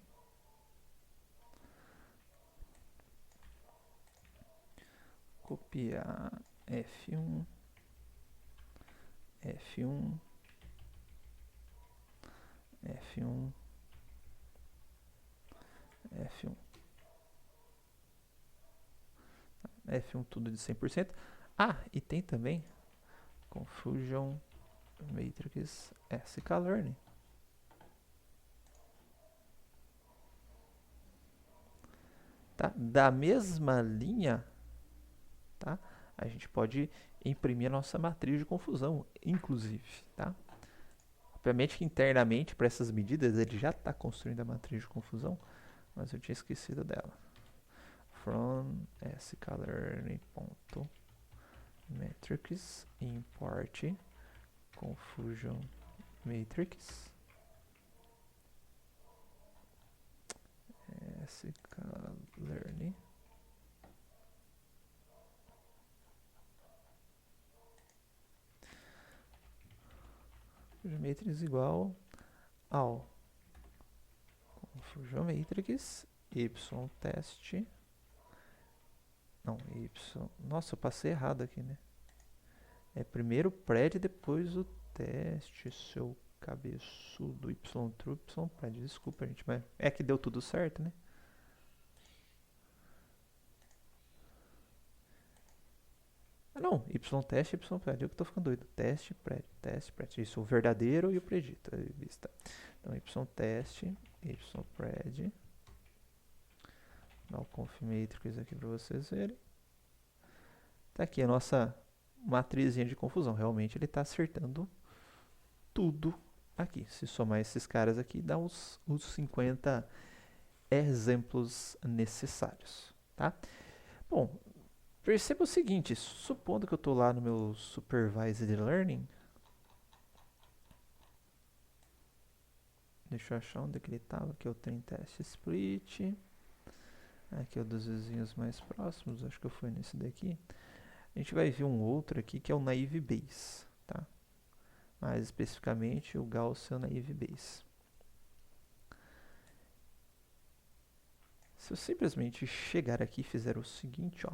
Copiar F1, F1, F1, F1. F1 tudo de 100%. Ah, e tem também Confusion Matrix sklearn. Tá? Da mesma linha, tá? A gente pode imprimir a nossa matriz de confusão, inclusive, tá? Obviamente que internamente, para essas medidas, ele já está construindo a matriz de confusão, mas eu tinha esquecido dela. From sklearn.matrix import confusion matrix sklearn matrix igual ao confusion matrix y-teste. Não, y. Nossa, eu passei errado aqui, né? É primeiro o pred, depois o teste, seu cabeçudo. Y-true, Y-pred. Desculpa, gente, mas é que deu tudo certo, né? Não, y-teste, y-pred. Eu que tô ficando doido. Teste, pred, teste, pred. Isso, o verdadeiro e o predito. Então, y-teste, y-pred. Dá o conf matrix aqui para vocês verem. Tá aqui a nossa matrizinha de confusão. Realmente ele está acertando tudo aqui. Se somar esses caras aqui, dá os 50 exemplos necessários, tá? Bom, perceba o seguinte, supondo que eu estou lá no meu Supervised Learning, deixa eu achar onde é que ele estava, aqui eu tenho teste split, aqui é o dos vizinhos mais próximos, acho que eu fui nesse daqui. A gente vai ver um outro aqui que é o Naive Bayes, tá? mais especificamente o Gaussian Naive Bayes. Se eu simplesmente chegar aqui e fizer o seguinte, ó.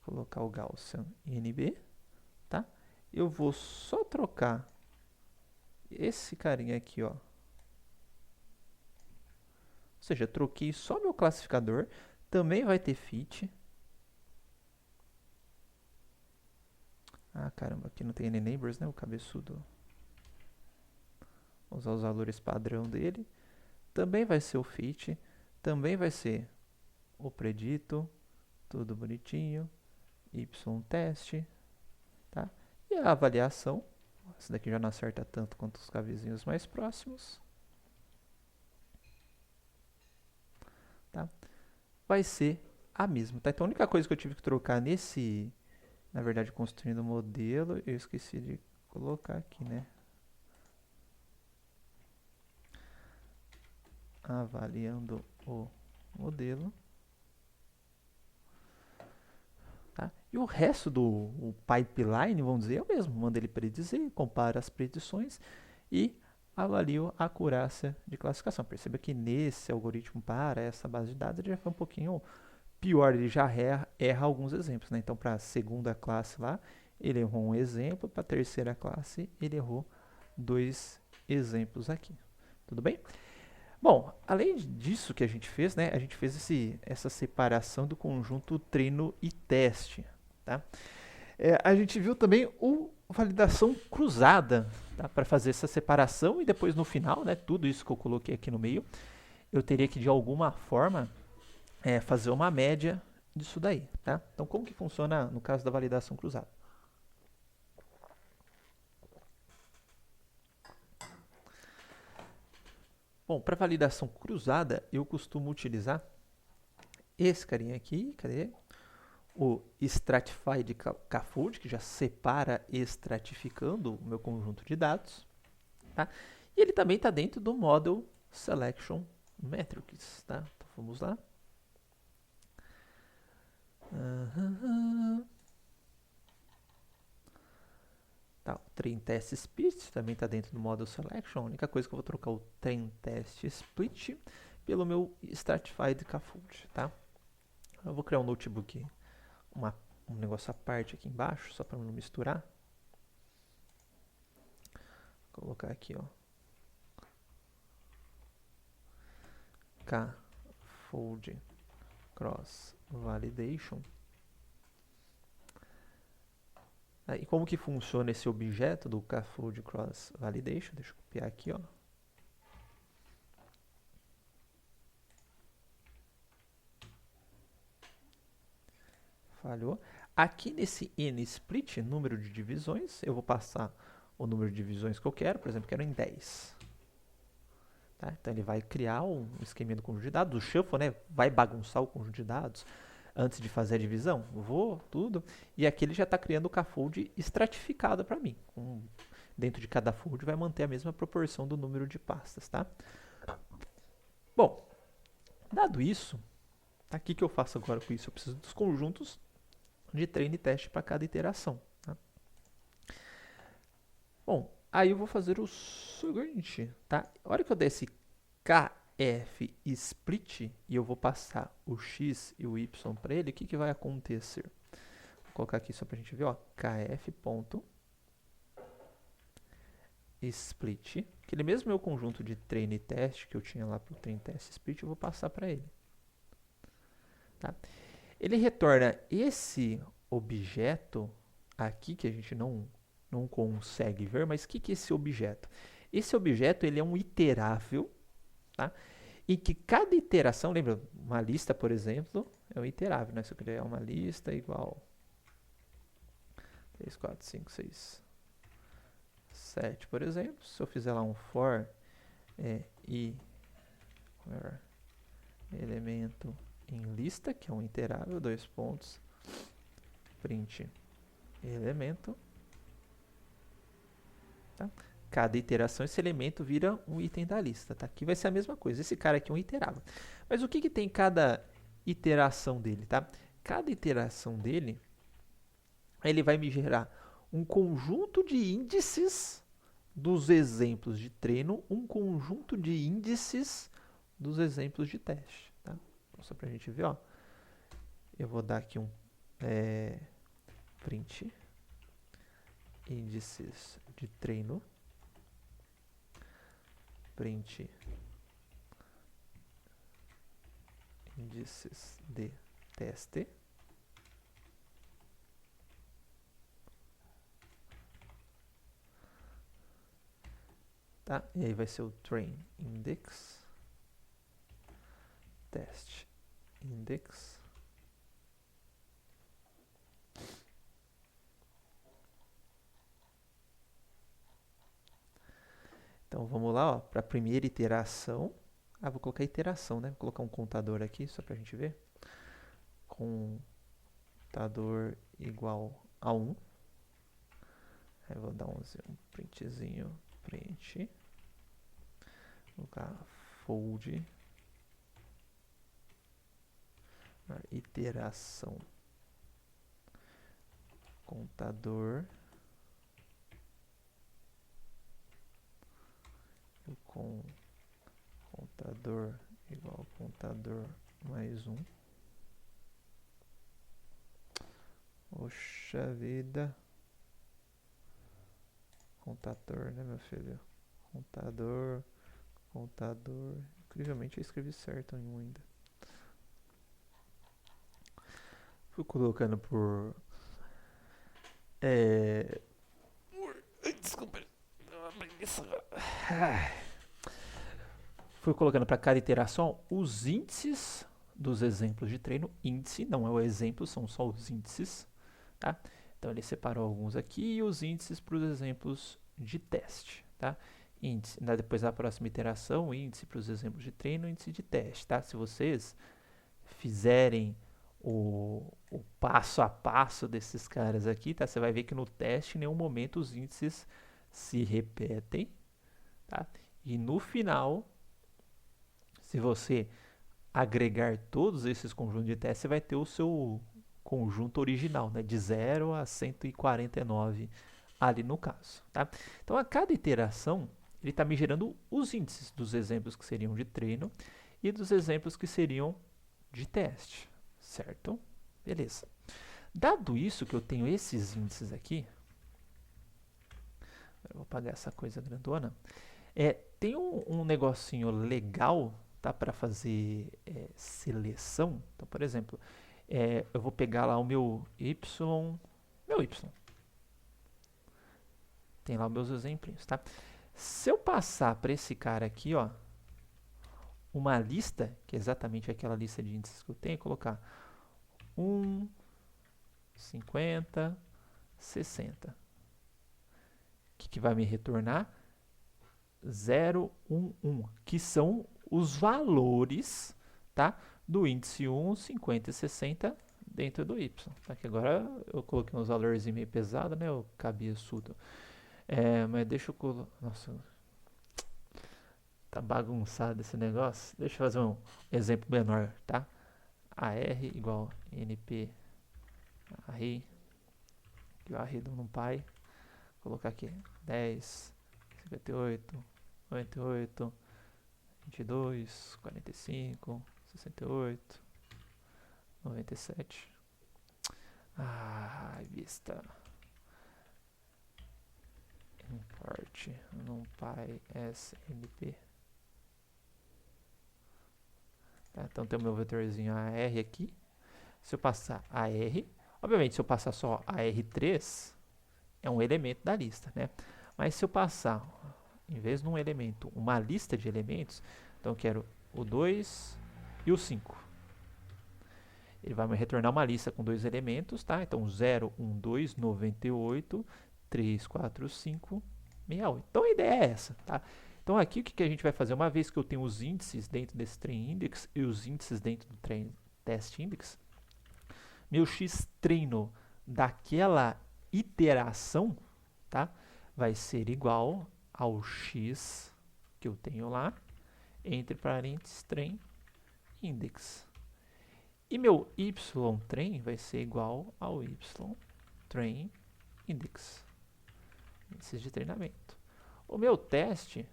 Colocar o Gaussian NB, tá? Eu vou só trocar esse carinha aqui, ó. Ou seja, troquei só meu classificador, também vai ter fit. Ah, caramba, aqui não tem any neighbors, né? O cabeçudo. Vou usar os valores padrão dele. Também vai ser o fit. Também vai ser o predito. Tudo bonitinho. Y-teste. Tá? E a avaliação. Esse daqui já não acerta tanto quanto os cavezinhos mais próximos. Tá? Vai ser a mesma. Tá? Então a única coisa que eu tive que trocar nesse... Na verdade, construindo o modelo, eu esqueci de colocar aqui, né? Avaliando o modelo. Tá? E o resto do pipeline, vamos dizer, é o mesmo. Manda ele predizer, compara as predições e avalia a acurácia de classificação. Perceba que nesse algoritmo para essa base de dados ele já foi um pouquinho pior, ele já erra alguns exemplos. Né? Então, para a segunda classe lá, ele errou um exemplo, para a terceira classe ele errou 2 exemplos aqui. Tudo bem? Bom, além disso que a gente fez, né, a gente fez essa separação do conjunto treino e teste. Tá? A gente viu também o validação cruzada, tá, para fazer essa separação e depois no final, né, tudo isso que eu coloquei aqui no meio, eu teria que de alguma forma fazer uma média disso daí. Tá? Então, como que funciona no caso da validação cruzada? Bom, para validação cruzada, eu costumo utilizar esse carinha aqui, cadê? O Stratified K-fold, que já separa estratificando o meu conjunto de dados. Tá? E ele também está dentro do Model Selection Metrics. Tá? Então vamos lá. Tá, o Train Test Split também está dentro do Model Selection. A única coisa que eu vou trocar o Train Test Split pelo meu Stratified K-fold. Tá? Eu vou criar um notebook, um negócio à parte aqui embaixo, só para não misturar. Vou colocar aqui, ó. K-fold cross validation. E como que funciona esse objeto do K-fold cross validation? Deixa eu copiar aqui, ó. Falhou. Aqui nesse nSplit, número de divisões, eu vou passar o número de divisões que eu quero. Por exemplo, quero em 10. Tá? Então ele vai criar um esquema do conjunto de dados. O shuffle, né, vai bagunçar o conjunto de dados antes de fazer a divisão. Eu vou, tudo. E aqui ele já está criando o K-fold estratificado para mim. Dentro de cada fold vai manter a mesma proporção do número de pastas. Tá? Bom, dado isso, tá? O que eu faço agora com isso? Eu preciso dos conjuntos de treino e teste para cada iteração. Tá? Bom, aí eu vou fazer o seguinte, tá? A hora que eu der esse KF split e eu vou passar o X e o Y para ele, o que vai acontecer? Vou colocar aqui só para a gente ver, ó, KF.split, aquele mesmo meu conjunto de treino e teste que eu tinha lá para o treino teste split, eu vou passar para ele. Tá? Ele retorna esse objeto aqui que a gente não consegue ver, mas o que é esse objeto? Esse objeto ele é um iterável, tá? E que cada iteração, lembra, uma lista, por exemplo, é um iterável, né? Se eu criar uma lista igual 3, 4, 5, 6, 7, por exemplo, se eu fizer lá um for i elemento em lista, que é um iterável, 2 pontos, print elemento, tá? cada iteração esse elemento vira um item da lista, tá? Aqui vai ser a mesma coisa, esse cara aqui é um iterável. Mas o que que tem em cada iteração dele, tá? Cada iteração dele, ele vai me gerar um conjunto de índices dos exemplos de treino, um conjunto de índices dos exemplos de teste, tá? Então, só pra gente ver, ó. Eu vou dar aqui um print índices de treino, print índices de teste, tá? E aí vai ser o train index, test index, então vamos lá, ó, para a primeira iteração. Vou colocar iteração, né? Vou colocar um contador aqui só para a gente ver. Contador igual a 1. Aí vou dar um printzinho, print. Vou colocar fold iteração contador com contador igual contador mais 1. Poxa vida. Contador, né, meu filho? Contador. Incrivelmente eu escrevi certo em um ainda. Fui colocando por... Desculpa. Fui colocando para cada iteração os índices dos exemplos de treino. Índice não é o exemplo, são só os índices, tá? Então ele separou alguns aqui e os índices para os exemplos de teste, tá? Índice, depois da próxima iteração, índice para os exemplos de treino, índice de teste, tá? Se vocês fizerem o passo a passo desses caras aqui, tá? Você vai ver que no teste em nenhum momento os índices se repetem, tá? E no final, se você agregar todos esses conjuntos de testes, você vai ter o seu conjunto original, né? De 0 a 149 ali no caso, tá? Então, a cada iteração, ele está me gerando os índices dos exemplos que seriam de treino e dos exemplos que seriam de teste, certo? Beleza. Dado isso que eu tenho esses índices aqui, eu vou apagar essa coisa grandona, tem um negocinho legal, tá, para fazer seleção. Então, por exemplo, eu vou pegar lá o meu y, tem lá os meus exemplinhos, tá? Se eu passar para esse cara aqui, ó, uma lista, que é exatamente aquela lista de índices que eu tenho, colocar 1, 50, 60. O que vai me retornar? 0, 1, 1, que são os valores, tá, do índice 1, 50 e 60 dentro do y. Tá? Que agora eu coloquei uns valores meio pesados, né, o cabeçudo. Mas deixa eu colocar... Nossa, tá bagunçado esse negócio. Deixa eu fazer um exemplo menor, tá? AR igual NP array, que o array do NumPy, colocar aqui 10, 58, 98, 22, 45, 68, 97. Vista. Import NumPy snp. Tá, então tem o meu vetorzinho AR aqui. Se eu passar AR, obviamente se eu passar só AR3, é um elemento da lista, né? Mas se eu passar, em vez de um elemento, uma lista de elementos, então eu quero o 2 e o 5. Ele vai me retornar uma lista com dois elementos, tá? Então 0, 1, 2, 98, 3, 4, 5, 68. Então a ideia é essa, tá? Então aqui o que a gente vai fazer? Uma vez que eu tenho os índices dentro desse train index e os índices dentro do train test index, meu x treino daquela iteração, tá, vai ser igual ao x que eu tenho lá, entre parênteses, trem, index. E meu y_trem vai ser igual ao y_train index, índices de treinamento. O meu teste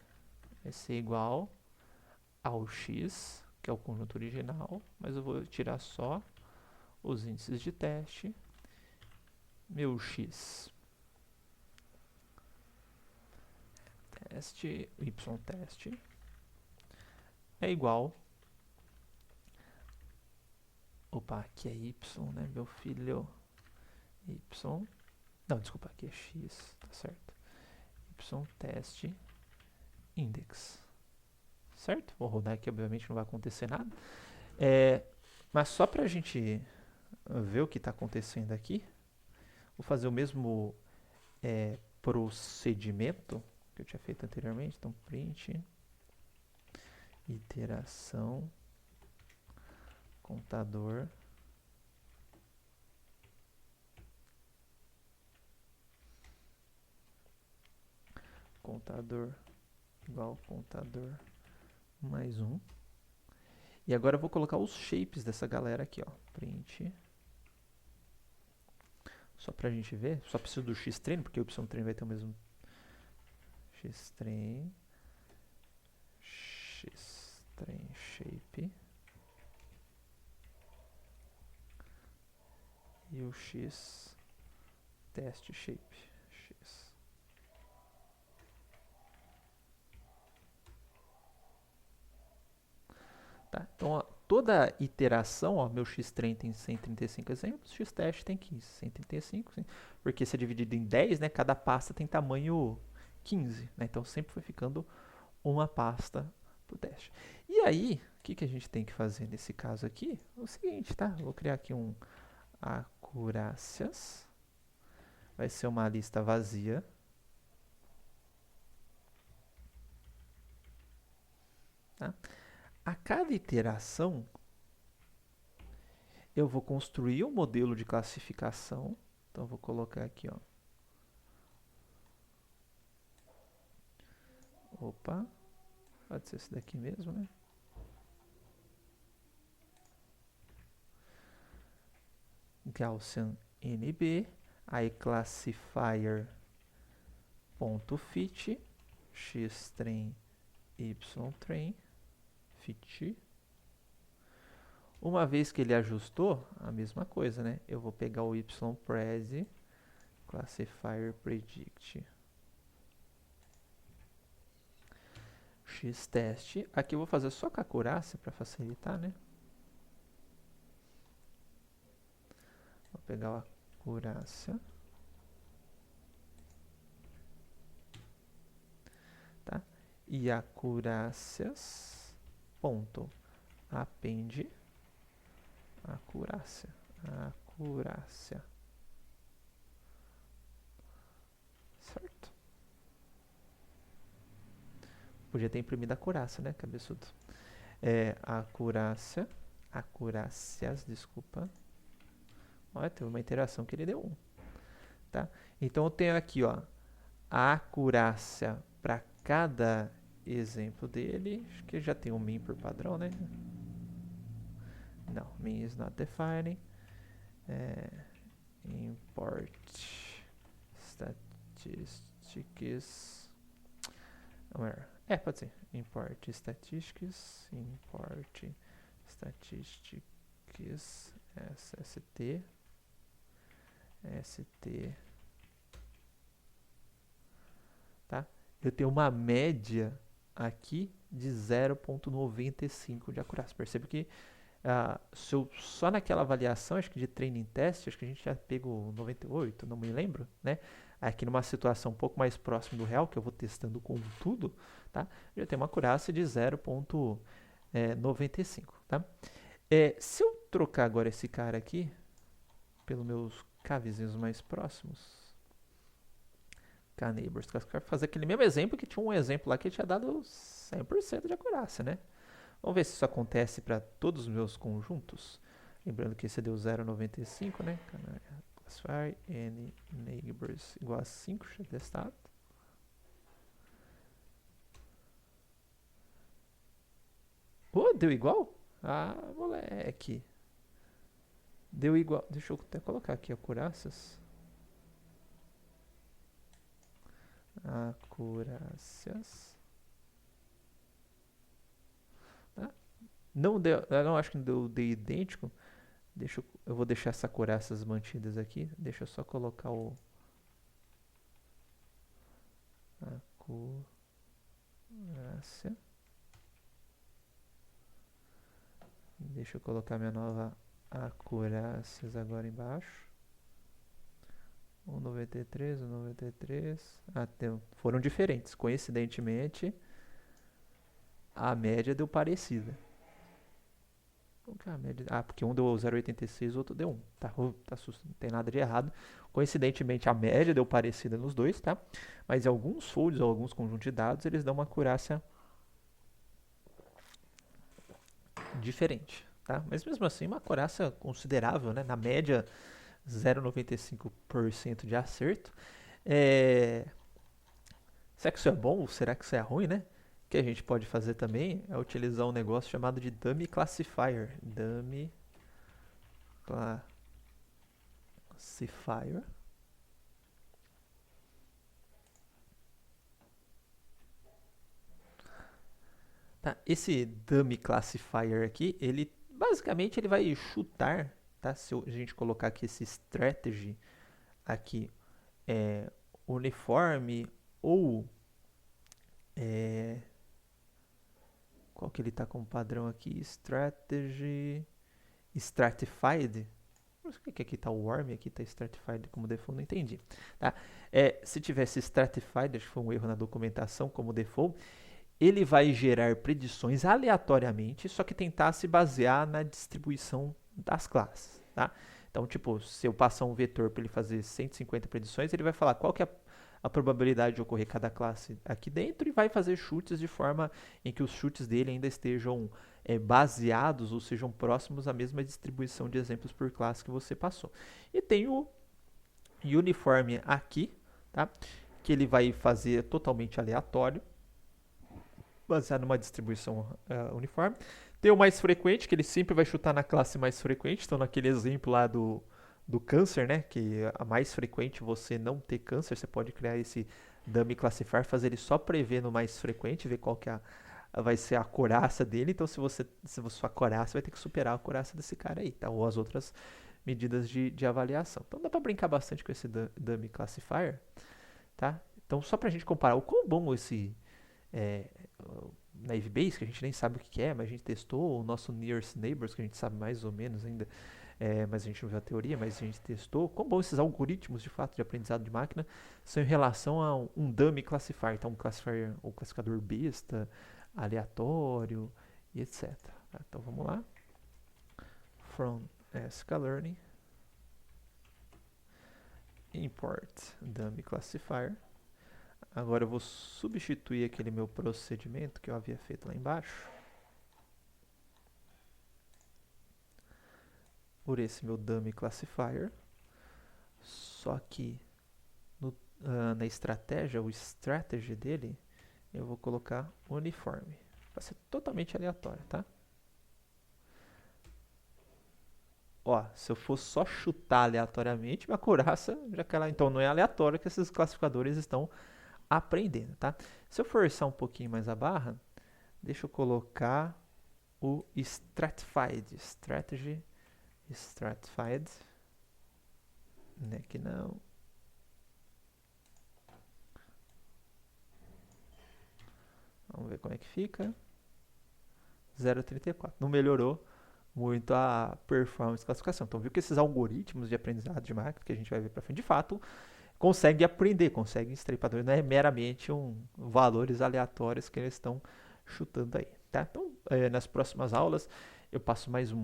vai ser igual ao x, que é o conjunto original, mas eu vou tirar só os índices de teste. Meu x teste, y teste, é igual. Opa, aqui é y, né, meu filho? Y. Não, desculpa, aqui é x, tá certo. Y teste index. Certo? Vou rodar aqui, obviamente não vai acontecer nada. Mas só pra gente ver o que está acontecendo aqui, vou fazer o mesmo procedimento que eu tinha feito anteriormente. Então, print, iteração, contador, contador igual contador mais 1. E agora eu vou colocar os shapes dessa galera aqui, ó. Print. Só pra gente ver, só preciso do x_train, porque o y_train vai ter o mesmo x_train, x_train shape e o x test shape x. Tá? Então, ó, toda iteração, ó, meu x_train tem 135 exemplos, x_test tem 15, 135, sim, porque se é dividido em 10, né, cada pasta tem tamanho 15, né, então sempre foi ficando uma pasta por teste. E aí, o que a gente tem que fazer nesse caso aqui? É o seguinte, tá? Vou criar aqui um acurácias, vai ser uma lista vazia. Tá? A cada iteração, eu vou construir um modelo de classificação. Então, vou colocar aqui, ó. Opa, pode ser esse daqui mesmo, né? Gaussian NB, aí classifier.fit, x_train, y_train, fit. Uma vez que ele ajustou, a mesma coisa, né? Eu vou pegar o ypres, classifier predict, x_test. Aqui eu vou fazer só com a acurácia para facilitar, né? Vou pegar a acurácia. Tá? E acurácias ponto append acurácia. Certo? Podia ter imprimido a acurácia, né, cabeçudo? Acurácias, desculpa. Olha, teve uma interação que ele deu 1. Tá? Então eu tenho aqui, ó, a acurácia para cada exemplo dele. Acho que já tem um min por padrão, né? Não, min is not defining. Import statistics. Pode ser. Import statistics. Import statistics. ST. Tá? Eu tenho uma média aqui de 0,95 de acurácia. Percebe que se eu, só naquela avaliação, acho que de training test, acho que a gente já pegou 98, não me lembro, né? Aqui numa situação um pouco mais próxima do real, que eu vou testando com tudo, tá? Eu tenho uma acurácia de 0,95, tá? Se eu trocar agora esse cara aqui pelos meus K-vizinhos mais próximos, K-neighbors, fazer aquele mesmo exemplo que tinha um exemplo lá que tinha dado 100% de acurácia, né? Vamos ver se isso acontece para todos os meus conjuntos. Lembrando que esse deu 0,95, né? Classifier n neighbors igual a 5, chefe de estado. Oh, deu igual? Ah, moleque. Deu igual. Deixa eu até colocar aqui acurácias. Acurácias. Ah, não deu. Eu não acho que deu idêntico. Eu vou deixar essa acurácias mantidas aqui. Deixa eu só colocar o acurácia. Deixa eu colocar minha nova acurácias agora embaixo. 1,93, 1,93. Foram diferentes. Coincidentemente, a média deu parecida. Qual que é a média? Ah, porque um deu 0,86 e o outro deu 1. Não tem nada de errado. Coincidentemente, a média deu parecida nos dois, tá? Mas em alguns folds ou alguns conjuntos de dados, eles dão uma acurácia diferente, tá? Mas mesmo assim, uma acurácia considerável, né? Na média, 0,95% de acerto. Será que isso é bom ou será que isso é ruim, né? O que a gente pode fazer também é utilizar um negócio chamado de Dummy Classifier. Dummy Classifier. Tá, esse Dummy Classifier aqui, ele basicamente ele vai chutar, tá? Se a gente colocar aqui esse strategy aqui, uniforme ou qual que ele está como padrão aqui? Strategy stratified. Por que aqui está o warm e aqui está stratified como default? Não entendi. Tá? Se tivesse stratified, acho que foi um erro na documentação como default, ele vai gerar predições aleatoriamente, só que tentar se basear na distribuição das classes. Tá? Então, tipo, se eu passar um vetor para ele fazer 150 predições, ele vai falar qual que é a probabilidade de ocorrer cada classe aqui dentro e vai fazer chutes de forma em que os chutes dele ainda estejam baseados ou sejam próximos à mesma distribuição de exemplos por classe que você passou. E tem o uniforme aqui, tá? Que ele vai fazer totalmente aleatório, baseado numa distribuição uniforme. Tem o mais frequente, que ele sempre vai chutar na classe mais frequente. Então, naquele exemplo lá do câncer, né? Que a mais frequente você não ter câncer, você pode criar esse dummy classifier, fazer ele só prever no mais frequente, ver qual que vai ser a acurácia dele. Então, se sua acurácia vai ter que superar a acurácia desse cara aí, tá? Ou as outras medidas de avaliação. Então, dá para brincar bastante com esse dummy classifier, tá? Então, só para a gente comparar o quão bom esse Naive Base, que a gente nem sabe o que é, mas a gente testou, o nosso Nearest Neighbors, que a gente sabe mais ou menos ainda, mas a gente não viu a teoria, mas a gente testou. Quão bom esses algoritmos, de fato, de aprendizado de máquina são em relação a um dummy classifier. Então, um classificador besta, aleatório e etc. Então, vamos lá. From sklearning, import dummy classifier. Agora eu vou substituir aquele meu procedimento que eu havia feito lá embaixo por esse meu dummy classifier. Só que na estratégia, o strategy dele, eu vou colocar uniforme. Vai ser totalmente aleatório, tá? Ó, se eu for só chutar aleatoriamente, minha acurácia já cai lá. Então não é aleatório que esses classificadores estão aprendendo, tá? Se eu forçar um pouquinho mais a barra, deixa eu colocar o stratified. Strategy stratified. Né, que não. Vamos ver como é que fica. 0,34. Não melhorou muito a performance de classificação. Então, viu que esses algoritmos de aprendizado de máquina, que a gente vai ver para frente, de fato, conseguem aprender, conseguem extrair padrões. Não é meramente valores aleatórios que eles estão chutando aí. Tá? Então, nas próximas aulas, eu passo mais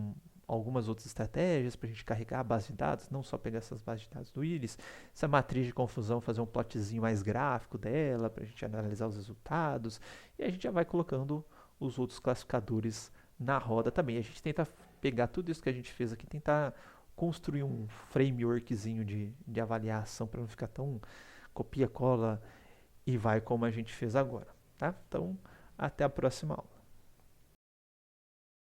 algumas outras estratégias para a gente carregar a base de dados, não só pegar essas bases de dados do Iris, essa matriz de confusão, fazer um plotzinho mais gráfico dela para a gente analisar os resultados, e a gente já vai colocando os outros classificadores na roda também. A gente tenta pegar tudo isso que a gente fez aqui, tentar construir um frameworkzinho de avaliação para não ficar tão copia, cola e vai como a gente fez agora. Tá? Então, até a próxima aula.